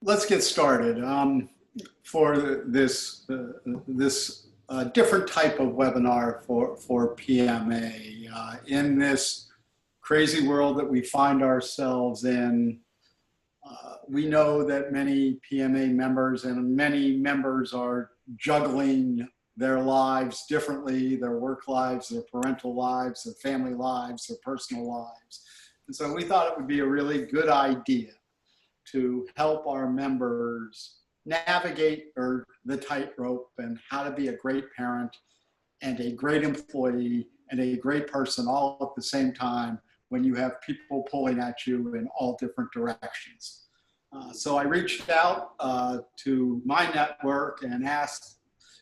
let's get started for this different type of webinar for PMA. In this crazy world that we find ourselves in, we know that many PMA members and many members are juggling their lives differently, their work lives, their parental lives, their family lives, their personal lives. And so we thought it would be a really good idea to help our members navigate the tightrope and how to be a great parent and a great employee and a great person all at the same time when you have people pulling at you in all different directions. So I reached out to my network and asked,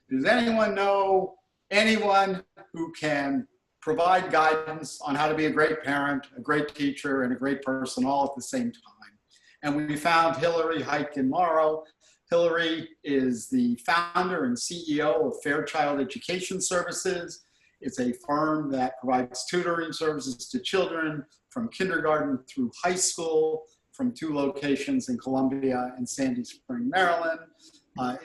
does anyone know anyone who can provide guidance on how to be a great parent, a great teacher, and a great person all at the same time? And we found Hillary Hytken Morrow. Hillary is the founder and CEO of Fairchild Education Services. It's a firm that provides tutoring services to children from kindergarten through high school, from 2 locations in Columbia and Sandy Spring, Maryland.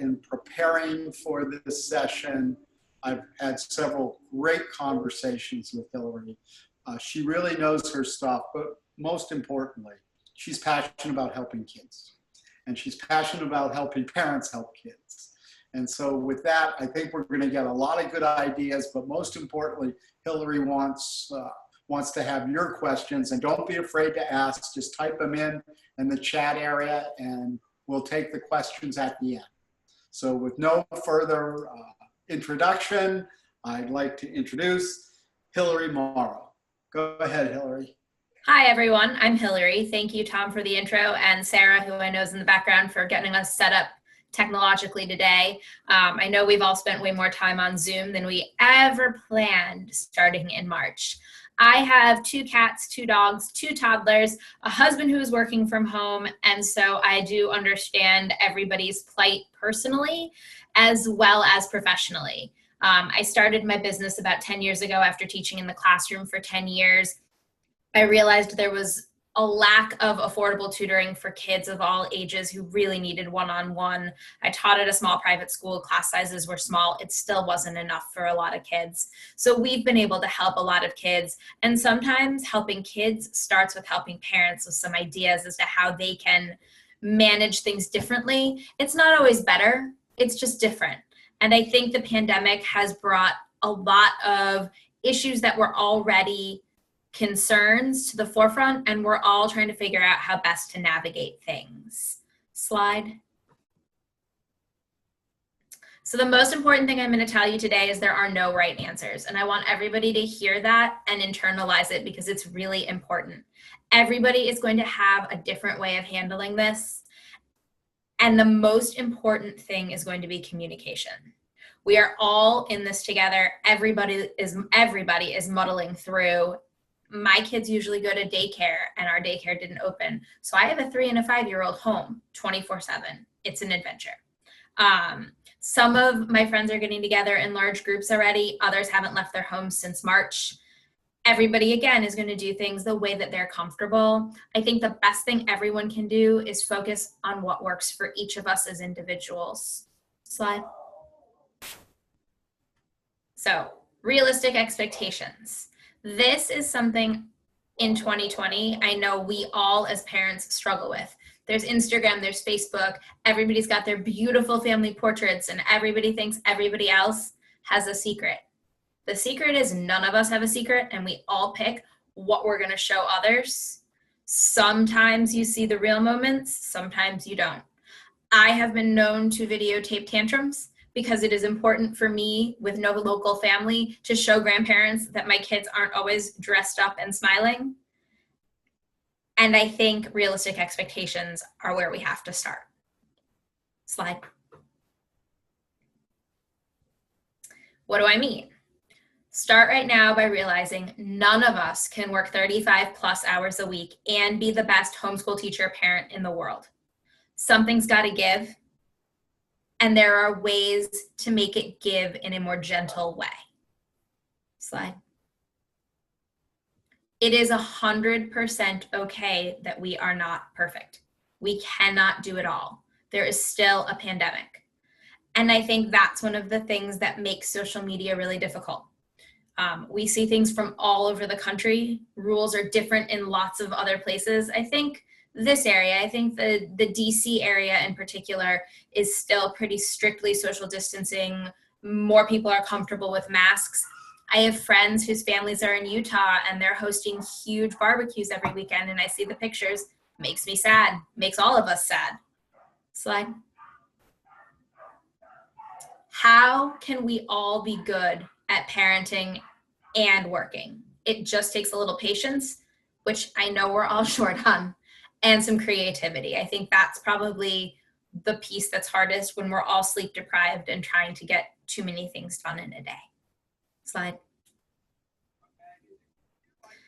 In preparing for this session, I've had several great conversations with Hillary. She really knows her stuff, but most importantly, she's passionate about helping kids. And she's passionate about helping parents help kids. And so with that, I think we're going to get a lot of good ideas, but most importantly, Hillary wants to have your questions, and don't be afraid to ask. Just type them in the chat area and we'll take the questions at the end. So with no further introduction, I'd like to introduce Hillary Morrow. Go ahead, Hillary. Hi, everyone. I'm Hillary. Thank you, Tom, for the intro, and Sarah, who I know is in the background, for getting us set up technologically today. I know we've all spent way more time on Zoom than we ever planned starting in March. I have 2 cats, 2 dogs, 2 toddlers, a husband who is working from home, and so I do understand everybody's plight personally as well as professionally. I started my business about 10 years ago after teaching in the classroom for 10 years. I realized there was a lack of affordable tutoring for kids of all ages who really needed one-on-one. I taught at a small private school. Class sizes were small. It still wasn't enough for a lot of kids. So we've been able to help a lot of kids. And sometimes helping kids starts with helping parents with some ideas as to how they can manage things differently. It's not always better. It's just different. And I think the pandemic has brought a lot of issues that were already concerns to the forefront, and we're all trying to figure out how best to navigate things. Slide. So the most important thing I'm going to tell you today is there are no right answers, and I want everybody to hear that and internalize it because it's really important. Everybody is going to have a different way of handling this, and the most important thing is going to be communication. We are all in this together. Everybody is muddling through. My kids usually go to daycare and our daycare didn't open. So I have a 3 and a 5-year-old home 24/7. It's an adventure. Some of my friends are getting together in large groups already. Others haven't left their homes since March. Everybody, again, is going to do things the way that they're comfortable. I think the best thing everyone can do is focus on what works for each of us as individuals. Slide. So, realistic expectations. This is something in 2020 I know we all as parents struggle with. There's Instagram, there's Facebook, everybody's got their beautiful family portraits and everybody thinks everybody else has a secret. The secret is none of us have a secret and we all pick what we're going to show others. Sometimes you see the real moments, sometimes you don't. I have been known to videotape tantrums because it is important for me with no local family to show grandparents that my kids aren't always dressed up and smiling. And I think realistic expectations are where we have to start. Slide. What do I mean? Start right now by realizing none of us can work 35 plus hours a week and be the best homeschool teacher parent in the world. Something's got to give. And there are ways to make it give in a more gentle way. Slide. It is 100% okay that we are not perfect. We cannot do it all. There is still a pandemic. And I think that's one of the things that makes social media really difficult. We see things from all over the country. Rules are different in lots of other places. I think this area, I think the DC area in particular is still pretty strictly social distancing. More people are comfortable with masks. I have friends whose families are in Utah and they're hosting huge barbecues every weekend, and I see the pictures. Makes me sad, makes all of us sad. Slide. How can we all be good at parenting and working? It just takes a little patience, which I know we're all short on, and some creativity. I think that's probably the piece that's hardest when we're all sleep deprived and trying to get too many things done in a day. Slide.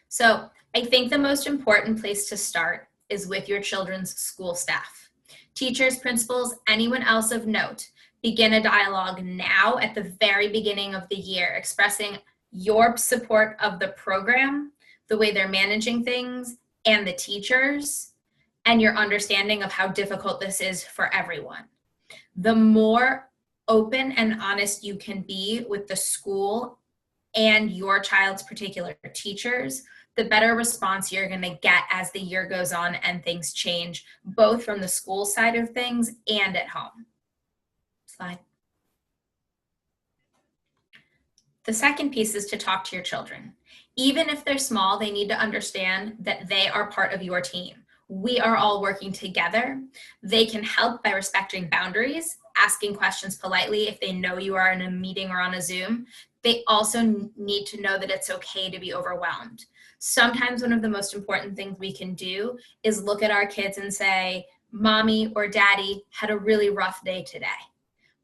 So I think the most important place to start is with your children's school staff. Teachers, principals, anyone else of note, begin a dialogue now at the very beginning of the year, expressing your support of the program, the way they're managing things, and the teachers, and your understanding of how difficult this is for everyone. The more open and honest you can be with the school and your child's particular teachers, the better response you're going to get as the year goes on and things change, both from the school side of things and at home. Slide. The second piece is to talk to your children. Even if they're small, they need to understand that they are part of your team. We are all working together. They can help by respecting boundaries, asking questions politely if they know you are in a meeting or on a Zoom. They also need to know that it's okay to be overwhelmed. Sometimes one of the most important things we can do is look at our kids and say, Mommy or Daddy had a really rough day today.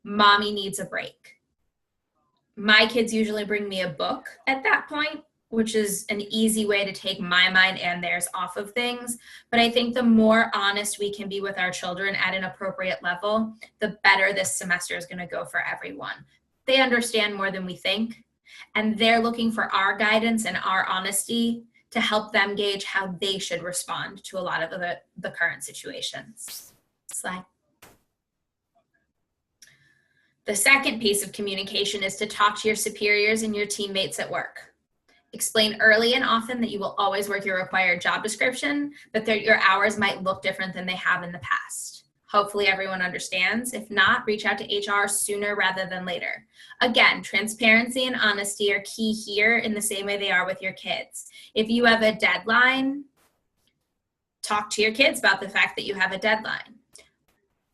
Mommy needs a break. My kids usually bring me a book at that point, which is an easy way to take my mind and theirs off of things. But I think the more honest we can be with our children at an appropriate level, the better this semester is going to go for everyone. They understand more than we think, and they're looking for our guidance and our honesty to help them gauge how they should respond to a lot of the current situations. Slide. The second piece of communication is to talk to your superiors and your teammates at work. Explain early and often that you will always work your required job description, but that your hours might look different than they have in the past. Hopefully everyone understands. If not, reach out to HR sooner rather than later. Again, transparency and honesty are key here in the same way they are with your kids. If you have a deadline, talk to your kids about the fact that you have a deadline.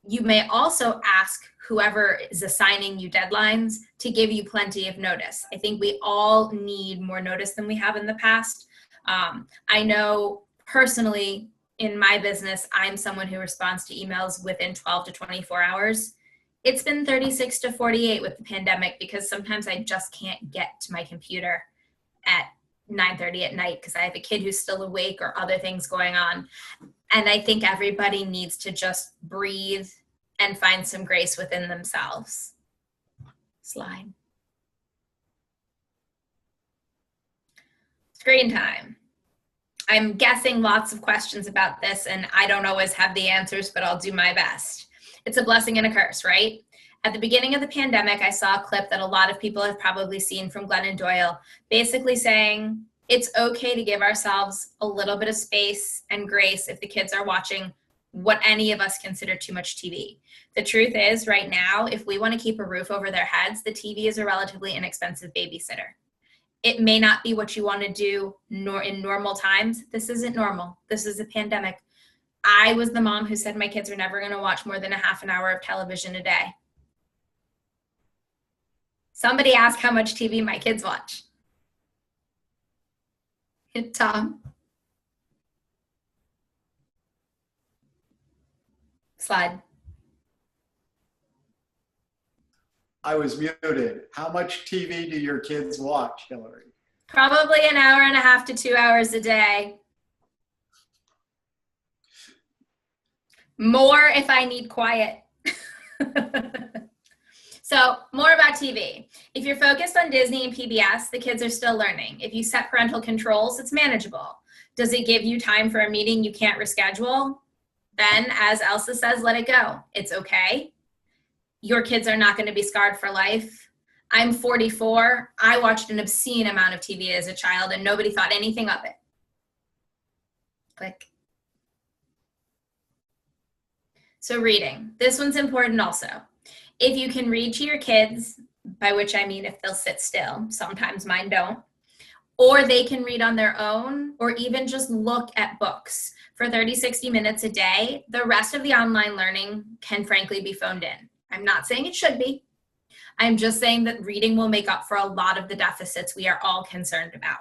You may also ask whoever is assigning you deadlines to give you plenty of notice. I think we all need more notice than we have in the past. I know personally in my business, I'm someone who responds to emails within 12 to 24 hours. It's been 36 to 48 with the pandemic because sometimes I just can't get to my computer at 9:30 at night because I have a kid who's still awake or other things going on. And I think everybody needs to just breathe and find some grace within themselves. Slide. Screen time. I'm guessing lots of questions about this, and I don't always have the answers, but I'll do my best. It's a blessing and a curse, right? At the beginning of the pandemic, I saw a clip that a lot of people have probably seen from Glennan Doyle, basically saying it's okay to give ourselves a little bit of space and grace if the kids are watching what any of us consider too much TV. The truth is, right now, if we want to keep a roof over their heads, the TV is a relatively inexpensive babysitter. It may not be what you want to do in normal times. This isn't normal. This is a pandemic. I was the mom who said my kids are never going to watch more than a half an hour of television a day. Somebody ask how much TV my kids watch. Tom. Slide. I was muted. How much TV do your kids watch, Hillary? Probably an hour and a half to 2 hours a day. More if I need quiet. So more about TV. If you're focused on Disney and PBS, the kids are still learning. If you set parental controls, it's manageable. Does it give you time for a meeting you can't reschedule? then, as Elsa says, let it go. It's okay. Your kids are not going to be scarred for life. I'm 44. I watched an obscene amount of TV as a child and nobody thought anything of it. Click. So reading. This one's important also. If you can read to your kids, by which I mean if they'll sit still, sometimes mine don't, or they can read on their own, or even just look at books for 30, 60 minutes a day, the rest of the online learning can frankly be phoned in. I'm not saying it should be. I'm just saying that reading will make up for a lot of the deficits we are all concerned about.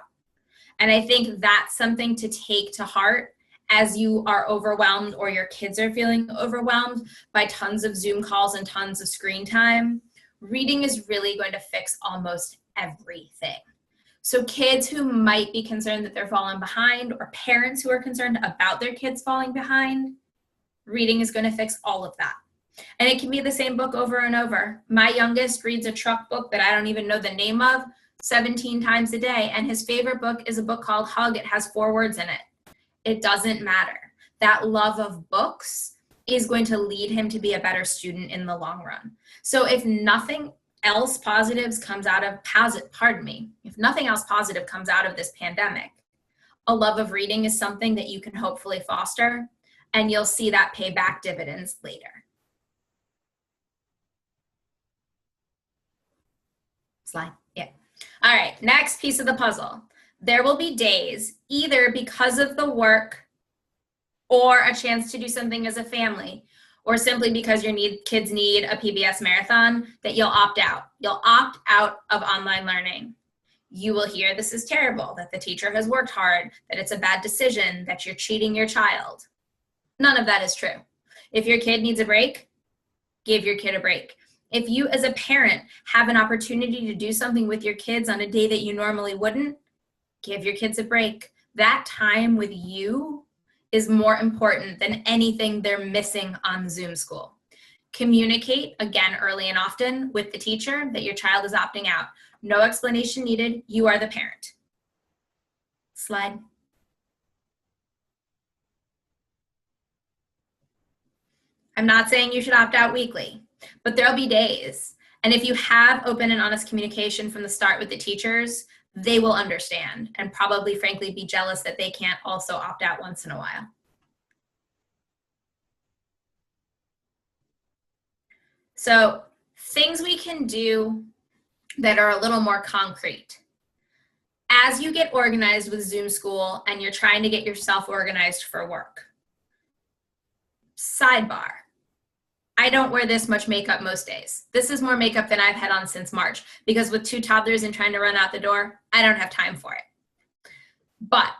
And I think that's something to take to heart as you are overwhelmed or your kids are feeling overwhelmed by tons of Zoom calls and tons of screen time. Reading is really going to fix almost everything. So kids who might be concerned that they're falling behind, or parents who are concerned about their kids falling behind, reading is going to fix all of that. And it can be the same book over and over. My youngest reads a truck book that I don't even know the name of 17 times a day, and his favorite book is a book called Hug. It has 4 words in it. It doesn't matter. That love of books is going to lead him to be a better student in the long run. So if nothing else positives comes out of, if nothing else positive comes out of this pandemic, a love of reading is something that you can hopefully foster, and you'll see that pay back dividends later. Slide, yeah. All right, next piece of the puzzle. There will be days, either because of the work or a chance to do something as a family, or simply because your kids need a PBS marathon, that you'll opt out. You'll opt out of online learning. You will hear this is terrible, that the teacher has worked hard, that it's a bad decision, that you're cheating your child. None of that is true. If your kid needs a break, give your kid a break. If you as a parent have an opportunity to do something with your kids on a day that you normally wouldn't, give your kids a break. That time with you is more important than anything they're missing on Zoom school. Communicate, again, early and often with the teacher that your child is opting out. No explanation needed. You are the parent. Slide. I'm not saying you should opt out weekly, but there'll be days. And if you have open and honest communication from the start with the teachers, they will understand and probably, frankly, be jealous that they can't also opt out once in a while. So things we can do that are a little more concrete. As you get organized with Zoom school and you're trying to get yourself organized for work. Sidebar. I don't wear this much makeup most days. This is more makeup than I've had on since March, because with 2 toddlers and trying to run out the door, I don't have time for it. But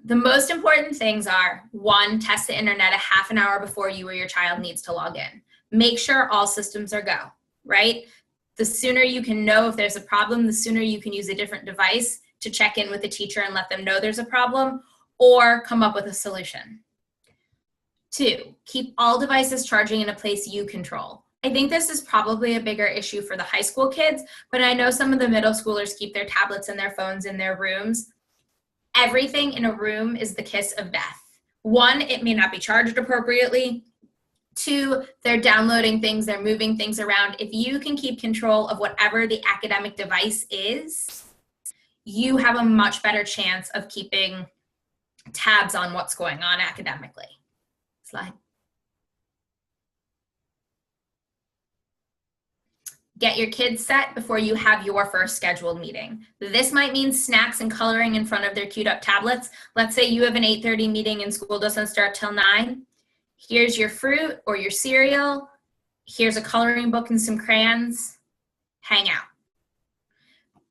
the most important things are, 1, test the internet a half an hour before you or your child needs to log in. Make sure all systems are go, right? The sooner you can know if there's a problem, the sooner you can use a different device to check in with the teacher and let them know there's a problem, or come up with a solution. 2, keep all devices charging in a place you control. I think this is probably a bigger issue for the high school kids, but I know some of the middle schoolers keep their tablets and their phones in their rooms. Everything in a room is the kiss of death. 1, it may not be charged appropriately. 2, they're downloading things, they're moving things around. If you can keep control of whatever the academic device is, you have a much better chance of keeping tabs on what's going on academically. Slide. Get your kids set before you have your first scheduled meeting. This might mean snacks and coloring in front of their queued up tablets. Let's say you have an 8:30 meeting and school doesn't start till 9. Here's your fruit or your cereal. Here's a coloring book and some crayons. Hang out.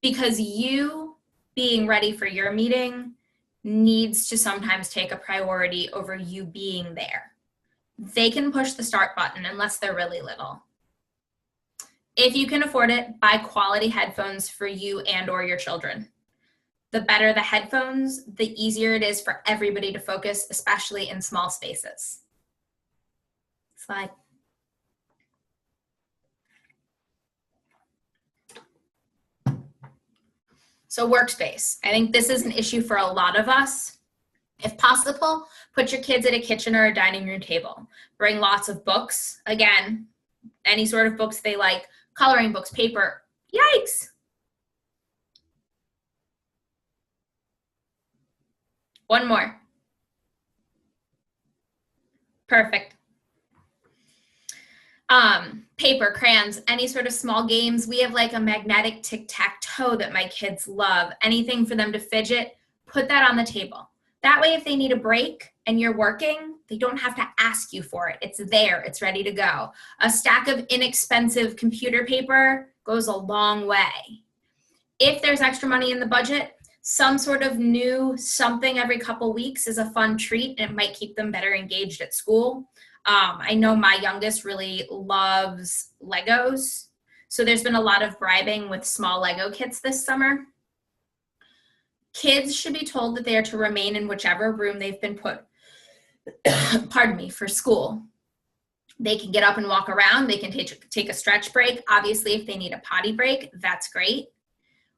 Because you being ready for your meeting needs to sometimes take a priority over you being there. They can push the start button unless they're really little. If you can afford it, buy quality headphones for you and or your children. The better the headphones, the easier it is for everybody to focus, especially in small spaces. Slide. So workspace. I think this is an issue for a lot of us. If possible, put your kids at a kitchen or a dining room table. Bring lots of books. Again, any sort of books they like, coloring books, paper. Yikes! One more. Perfect. Paper, crayons, any sort of small games. We have like a magnetic tic-tac-toe that my kids love. Anything for them to fidget, put that on the table. That way, if they need a break and you're working, they don't have to ask you for it. It's there, it's ready to go. A stack of inexpensive computer paper goes a long way. If there's extra money in the budget, some sort of new something every couple weeks is a fun treat, and it might keep them better engaged at school. I know my youngest really loves Legos, so there's been a lot of bribing with small Lego kits this summer. Kids should be told that they are to remain in whichever room they've been put, pardon me, for school. They can get up and walk around. They can take a stretch break. Obviously, if they need a potty break, that's great.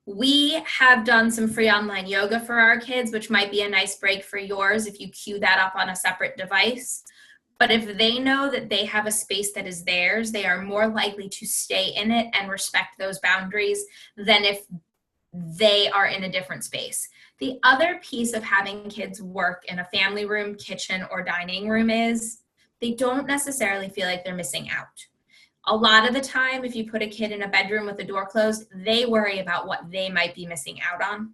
We have done some free online yoga for our kids, which might be a nice break for yours if you queue that up on a separate device. But if they know that they have a space that is theirs, they are more likely to stay in it and respect those boundaries than if they are in a different space. The other piece of having kids work in a family room, kitchen, or dining room is they don't necessarily feel like they're missing out. A lot of the time, if you put a kid in a bedroom with the door closed, they worry about what they might be missing out on.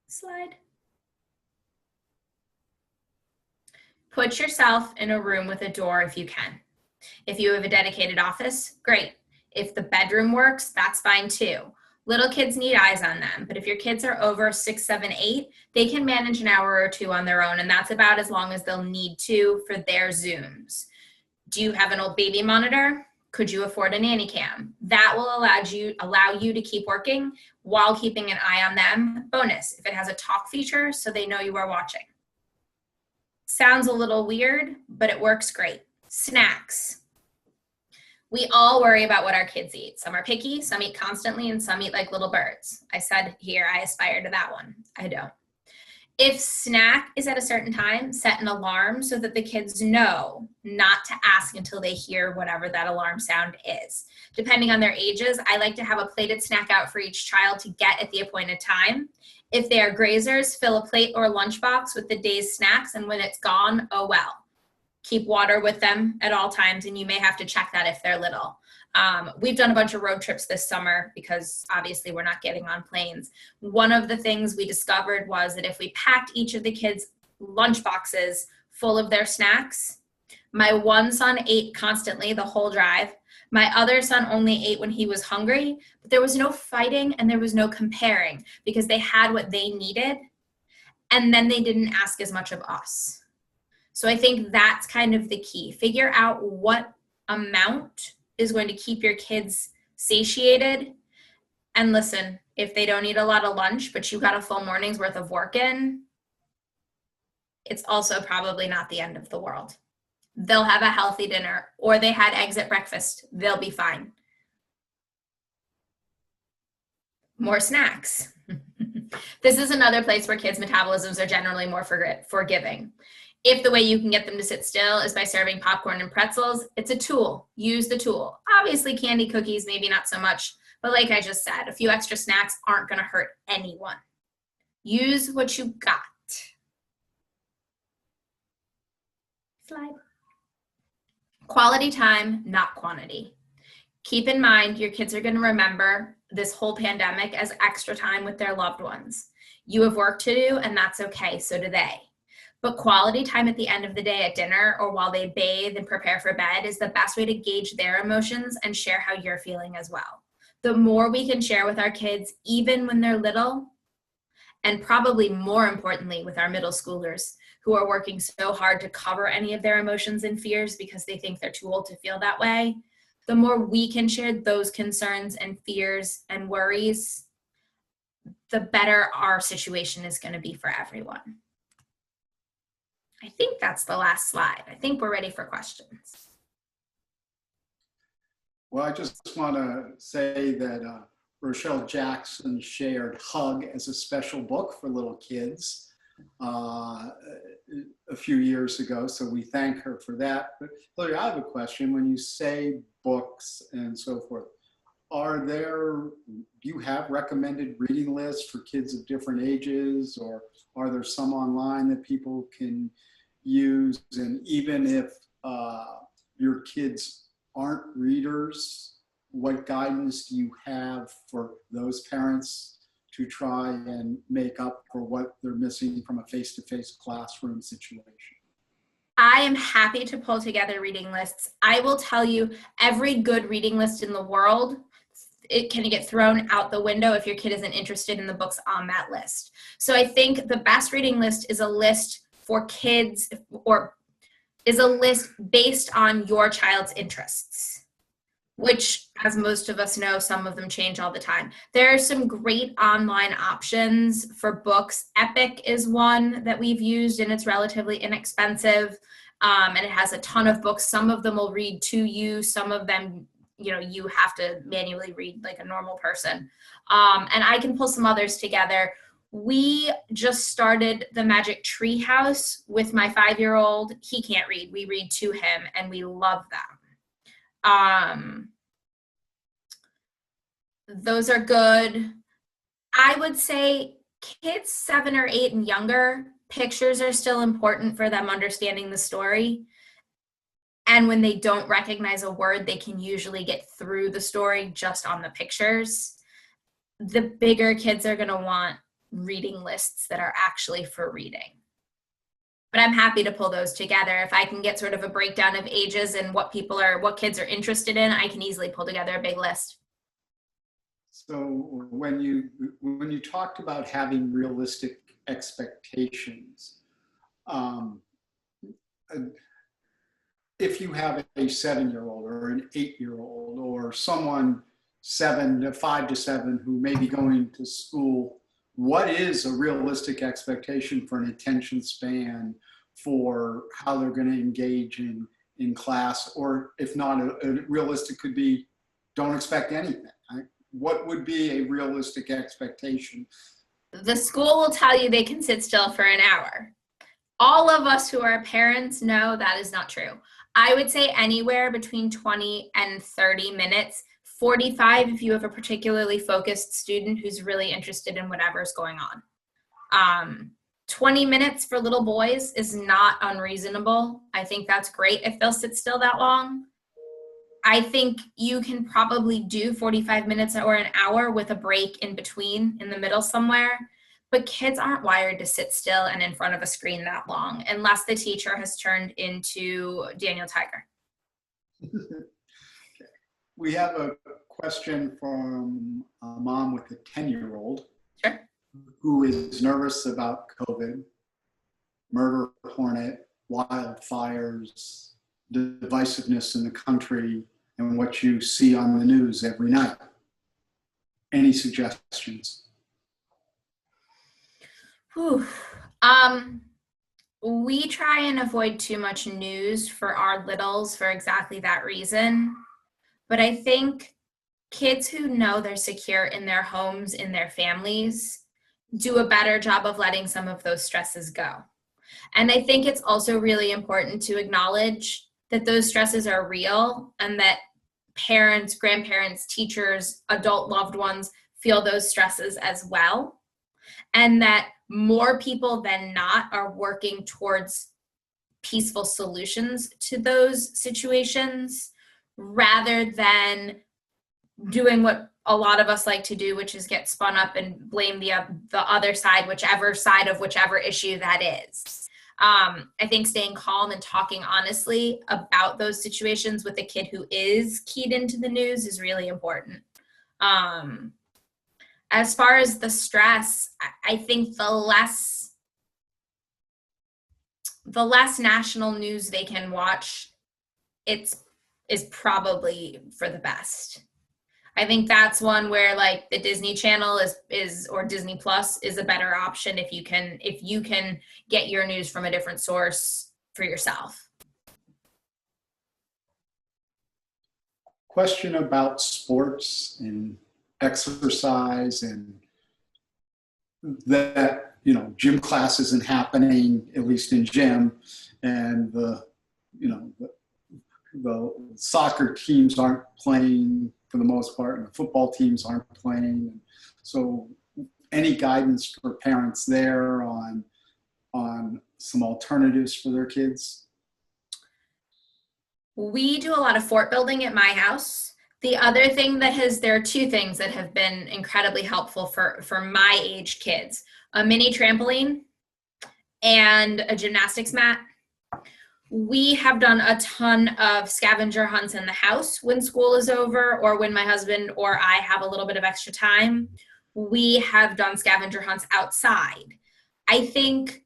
Slide. Put yourself in a room with a door if you can. If you have a dedicated office, great. If the bedroom works, that's fine too. Little kids need eyes on them, but if your kids are over 6, 7, 8, they can manage an hour or two on their own, and that's about as long as they'll need to for their Zooms. Do you have an old baby monitor? Could you afford a nanny cam? That will allow you to keep working while keeping an eye on them. Bonus, if it has a talk feature so they know you are watching. Sounds a little weird, but it works great. Snacks. We all worry about what our kids eat. Some are picky, some eat constantly, and some eat like little birds. I said here, I aspire to that one. I don't. If snack is at a certain time, set an alarm so that the kids know not to ask until they hear whatever that alarm sound is. Depending on their ages, I like to have a plated snack out for each child to get at the appointed time. If they are grazers, fill a plate or lunchbox with the day's snacks, and when it's gone, oh well. Keep water with them at all times, and you may have to check that if they're little. We've done a bunch of road trips this summer because obviously we're not getting on planes. One of the things we discovered was that if we packed each of the kids' lunch boxes full of their snacks, my one son ate constantly the whole drive. My other son only ate when he was hungry, but there was no fighting and there was no comparing because they had what they needed, and then they didn't ask as much of us. So I think that's kind of the key. Figure out what amount is going to keep your kids satiated. And listen, if they don't eat a lot of lunch, but you got a full morning's worth of work in, it's also probably not the end of the world. They'll have a healthy dinner, or they had eggs at breakfast. They'll be fine. More snacks. This is another place where kids' metabolisms are generally more forgiving. If the way you can get them to sit still is by serving popcorn and pretzels, it's a tool. Use the tool. Obviously, candy, cookies, maybe not so much. But like I just said, a few extra snacks aren't going to hurt anyone. Use what you got. Slide. Quality time, not quantity. Keep in mind, your kids are going to remember this whole pandemic as extra time with their loved ones. You have work to do, and that's okay. So do they. But quality time at the end of the day at dinner or while they bathe and prepare for bed is the best way to gauge their emotions and share how you're feeling as well. The more we can share with our kids, even when they're little, and probably more importantly with our middle schoolers who are working so hard to cover any of their emotions and fears because they think they're too old to feel that way, the more we can share those concerns and fears and worries, the better our situation is going to be for everyone. I think that's the last slide. I think we're ready for questions. Well, I just want to say that Rochelle Jackson shared Hug as a special book for little kids a few years ago, so we thank her for that. But Hillary, I have a question. When you say books and so forth, do you have recommended reading lists for kids of different ages, or are there some online that people can use? And even if your kids aren't readers, what guidance do you have for those parents to try and make up for what they're missing from a face-to-face classroom situation? I am happy to pull together reading lists. I will tell you, every good reading list in the world, it can get thrown out the window if your kid isn't interested in the books on that list. So I think the best reading list is a list for kids, or is a list based on your child's interests, which, as most of us know, some of them change all the time. There are some great online options for books. Epic is one that we've used, and it's relatively inexpensive, and it has a ton of books. Some of them will read to you. Some of them, you have to manually read like a normal person. And I can pull some others together. We just started the Magic Tree House with my 5-year-old. He can't read. We read to him, and we love them. Those are good. I would say kids 7 or 8 and younger, pictures are still important for them understanding the story. And when they don't recognize a word, they can usually get through the story just on the pictures. The bigger kids are going to want reading lists that are actually for reading. But I'm happy to pull those together. If I can get sort of a breakdown of ages and what kids are interested in, I can easily pull together a big list. So when you talked about having realistic expectations, if you have a 7-year-old or an 8-year-old or someone 5 to 7 who may be going to school, what is a realistic expectation for an attention span for how they're going to engage in class? Or if not, a realistic could be don't expect anything. Right? What would be a realistic expectation? The school will tell you they can sit still for an hour. All of us who are parents know that is not true. I would say anywhere between 20 and 30 minutes, 45 if you have a particularly focused student who's really interested in whatever's going on. 20 minutes for little boys is not unreasonable. I think that's great if they'll sit still that long. I think you can probably do 45 minutes or an hour with a break in between, in the middle somewhere. But kids aren't wired to sit still and in front of a screen that long, unless the teacher has turned into Daniel Tiger. We have a question from a mom with a 10-year-old Sure. who is nervous about COVID, murder hornet, wildfires, divisiveness in the country, and what you see on the news every night. Any suggestions? Whew. We try and avoid too much news for our littles for exactly that reason. But I think kids who know they're secure in their homes, in their families, do a better job of letting some of those stresses go. And I think it's also really important to acknowledge that those stresses are real and that parents, grandparents, teachers, adult loved ones feel those stresses as well. And that more people than not are working towards peaceful solutions to those situations rather than doing what a lot of us like to do, which is get spun up and blame the other side, whichever side of whichever issue that is. I think staying calm and talking honestly about those situations with a kid who is keyed into the news is really important. As far as the stress, I think the less national news they can watch, is probably for the best. I think that's one where like the Disney Channel is or Disney Plus is a better option if you can get your news from a different source for yourself. Question about sports and exercise, and that, gym class isn't happening, at least in gym, and the soccer teams aren't playing for the most part, and the football teams aren't playing. So any guidance for parents there on some alternatives for their kids? We do a lot of fort building at my house. The other thing there are two things that have been incredibly helpful for my age kids: a mini trampoline and a gymnastics mat. We have done a ton of scavenger hunts in the house when school is over, or when my husband or I have a little bit of extra time. We have done scavenger hunts outside. I think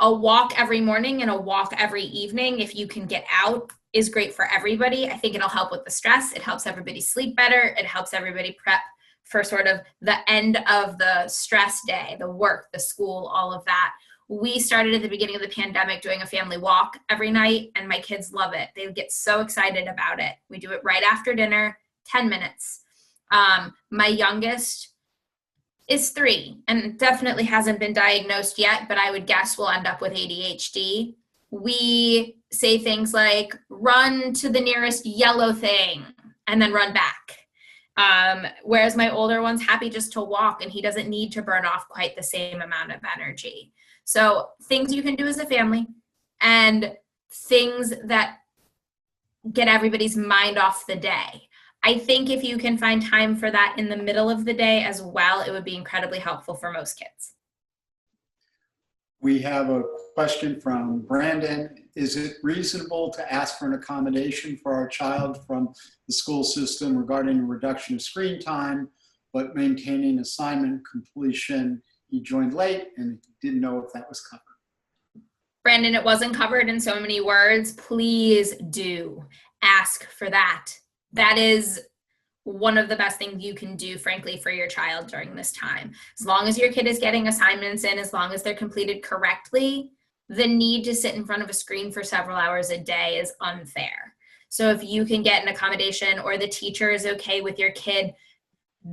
a walk every morning and a walk every evening, if you can get out, is great for everybody. I think it'll help with the stress. It helps everybody sleep better. It helps everybody prep for sort of the end of the stress day, the work, the school, all of that. We started at the beginning of the pandemic doing a family walk every night, and my kids love it. They get so excited about it. We do it right after dinner, 10 minutes. My youngest is 3 and definitely hasn't been diagnosed yet, but I would guess we'll end up with ADHD. We say things like, run to the nearest yellow thing and then run back. Whereas my older one's happy just to walk, and he doesn't need to burn off quite the same amount of energy. So things you can do as a family, and things that get everybody's mind off the day. I think if you can find time for that in the middle of the day as well, it would be incredibly helpful for most kids. We have a question from Brandon. Is it reasonable to ask for an accommodation for our child from the school system regarding a reduction of screen time, but maintaining assignment completion? He joined late and didn't know if that was covered. Brandon, it wasn't covered in so many words. Please do ask for that. That is one of the best things you can do, frankly, for your child during this time. As long as your kid is getting assignments in, as long as they're completed correctly, the need to sit in front of a screen for several hours a day is unfair. So if you can get an accommodation, or the teacher is okay with your kid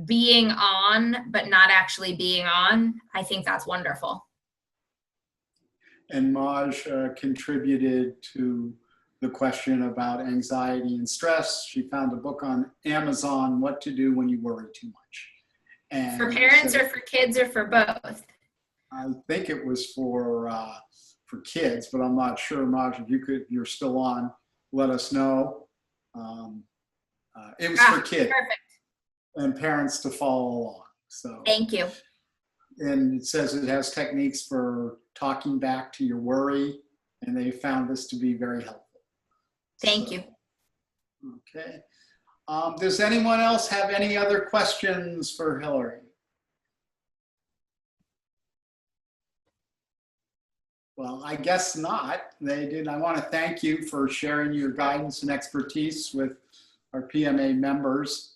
being on but not actually being on, I think that's wonderful. And Maj contributed to the question about anxiety and stress. She found a book on Amazon, What to Do When You Worry Too Much. And for parents, or for kids, or for both? I think it was for kids, but I'm not sure. Maj, if you're still on, let us know. It was for kids. Perfect. And parents to follow along. So thank you. And it says it has techniques for talking back to your worry, and they found this to be very helpful. Thank you. Okay. Does anyone else have any other questions for Hillary? Well, I guess not. They did. I want to thank you for sharing your guidance and expertise with our PMA members.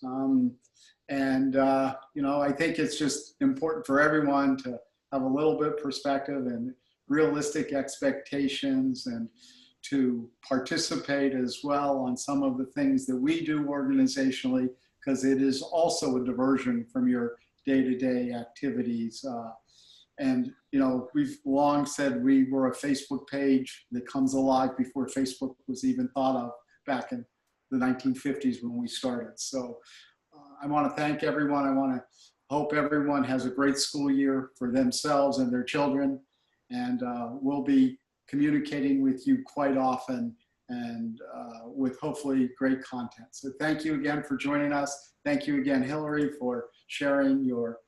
I think it's just important for everyone to have a little bit of perspective and realistic expectations, and to participate as well on some of the things that we do organizationally, because it is also a diversion from your day-to-day activities. We've long said we were a Facebook page that comes alive before Facebook was even thought of back in the 1950s when we started. So I want to thank everyone. I want to hope everyone has a great school year for themselves and their children. And we'll be communicating with you quite often, and with hopefully great content. So thank you again for joining us. Thank you again, Hillary, for sharing your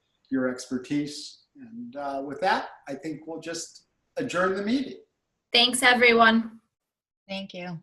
expertise. And with that, I think we'll just adjourn the meeting. Thanks, everyone. Thank you.